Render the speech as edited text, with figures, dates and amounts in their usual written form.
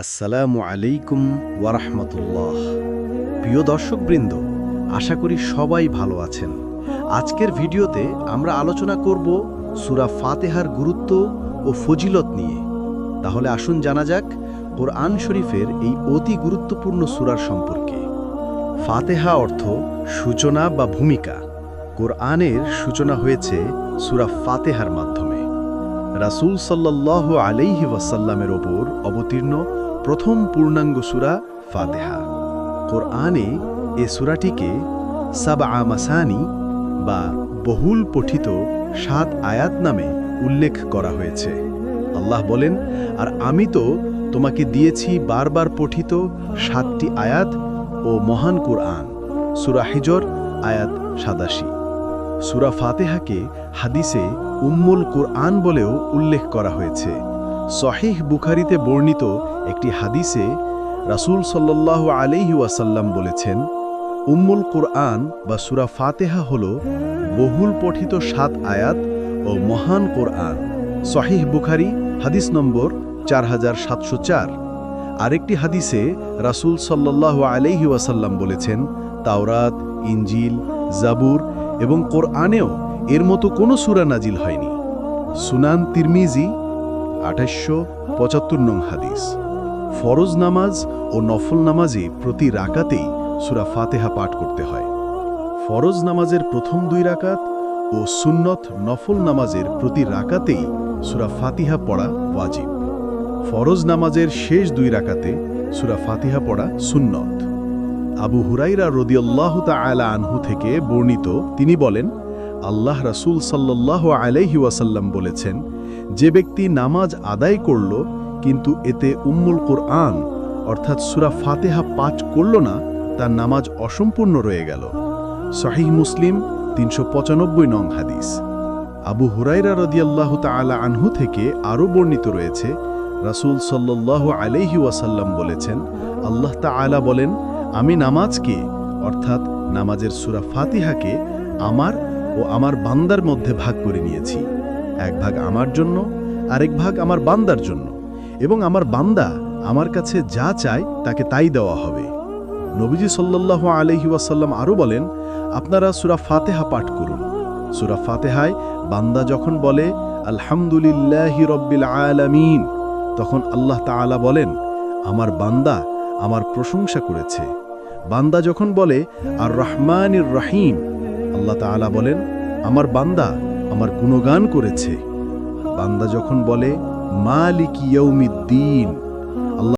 আসসালামু আলাইকুম ওয়ারাহমাতুল্লাহ। প্রিয় দর্শকবৃন্দ, আশা করি সবাই ভালো আছেন। আজকের ভিডিওতে আমরা আলোচনা করব সূরা ফাতিহার গুরুত্ব ও ফজিলত নিয়ে। তাহলে আসুন জানা যাক কোরআন শরীফের এই অতি গুরুত্বপূর্ণ সূরার সম্পর্কে। ফাতিহা অর্থ সূচনা বা ভূমিকা। কোরআনের সূচনা হয়েছে সূরা ফাতিহার মাধ্যমে। রাসূল সাল্লাল্লাহু আলাইহি ওয়াসাল্লামের ওপর অবতীর্ণ প্রথম পূর্ণাঙ্গ সূরা ফাতিহা। কোরআনে এ সূরাটিকে সাবআ মাসানি বা বহুল পঠিত ৭ আয়াত নামে উল্লেখ করা হয়েছে। আল্লাহ বলেন, আর আমি তো তোমাকে দিয়েছি বারবার পঠিত ৭টি আয়াত ও মহান কোরআন। সূরা হিজর আয়াত ৮৭। সূরা ফাতিহাকে হাদিসে উম্মুল কুরআন বলেও উল্লেখ করা হয়েছে। সহিহ বুখারীতে বর্ণিত একটি হাদিসে রাসূল সাল্লাল্লাহু আলাইহি ওয়াসাল্লাম বলেছেন, উম্মুল কুরআন বা সূরা ফাতিহা হল বহুল পঠিত ৭ আয়াত ও মহান কোরআন। সহিহ বুখারী হাদিস নম্বর ৪৭০৪। আরেকটি হাদিসে রাসূল সাল্লাল্লাহু আলাইহি ওয়াসাল্লাম বলেছেন, তাওরাত, ইনজিল, জাবুর এবং কোরআনেও এর মতো কোনো সূরা নাজিল হয়নি। সুনান তিরমিজি ২৮৭৫ নং হাদিস। ফরজ নামাজ ও নফল নামাজে প্রতি রাকাতেই সূরা ফাতিহা পাঠ করতে হয়। ফরজ নামাজের প্রথম ২ রাকাত ও সুন্নত নফল নামাজের প্রতি রাকাতেই সূরা ফাতিহা পড়া ওয়াজিব। ফরজ নামাজের শেষ ২ রাকাতে সূরা ফাতিহা পড়া সুন্নত। আবু হুরাইরা রাদিয়াল্লাহু তাআলা আনহু থেকে বর্ণিত, তিনি বলেন, আল্লাহ রাসূল সাল্লাল্লাহু আলাইহি ওয়াসাল্লাম বলেছেন, যে ব্যক্তি নামাজ আদায় করল কিন্তু এতে উম্মুল কুরআন অর্থাৎ সূরা ফাতিহা পাঠ করল না, তার নামাজ অসম্পূর্ণ রয়ে গেল। সহিহ মুসলিম ৩৯৫ নং হাদিস। আবু হুরাইরা রাদিয়াল্লাহু তাআলা আনহু থেকে আরও বর্ণিত রয়েছে, রাসূল সাল্লাল্লাহু আলাইহি ওয়াসাল্লাম বলেছেন, আল্লাহ তাআলা বলেন, আমি নামাজকে অর্থাৎ নামাজের সূরা ফাতিহাকে আমার ও আমার বান্দার মধ্যে ভাগ করে নিয়েছি। এক ভাগ আমার জন্য, আরেক ভাগ আমার বান্দার জন্য, এবং আমার বান্দা আমার কাছে যা চায় তাকে তাই দেওয়া হবে। নবীজি সাল্লাল্লাহু আলাইহি ওয়াসাল্লাম আরও বলেন, আপনারা সূরা ফাতিহা পাঠ করুন। সূরা ফাতিহায় বান্দা যখন বলে আলহামদুলিল্লাহি রাব্বিল আলামিন, তখন আল্লাহ তাআলা বলেন, আমার বান্দা আমার প্রশংসা করেছে। বান্দা যখন বলে আর রহমানির রহিম, আল্লাহ তাআলা বলেন, আমার বান্দা আমার গুণগান করেছে। বান্দা যখন বলে মালিক ইয়াউমিদ্দিন,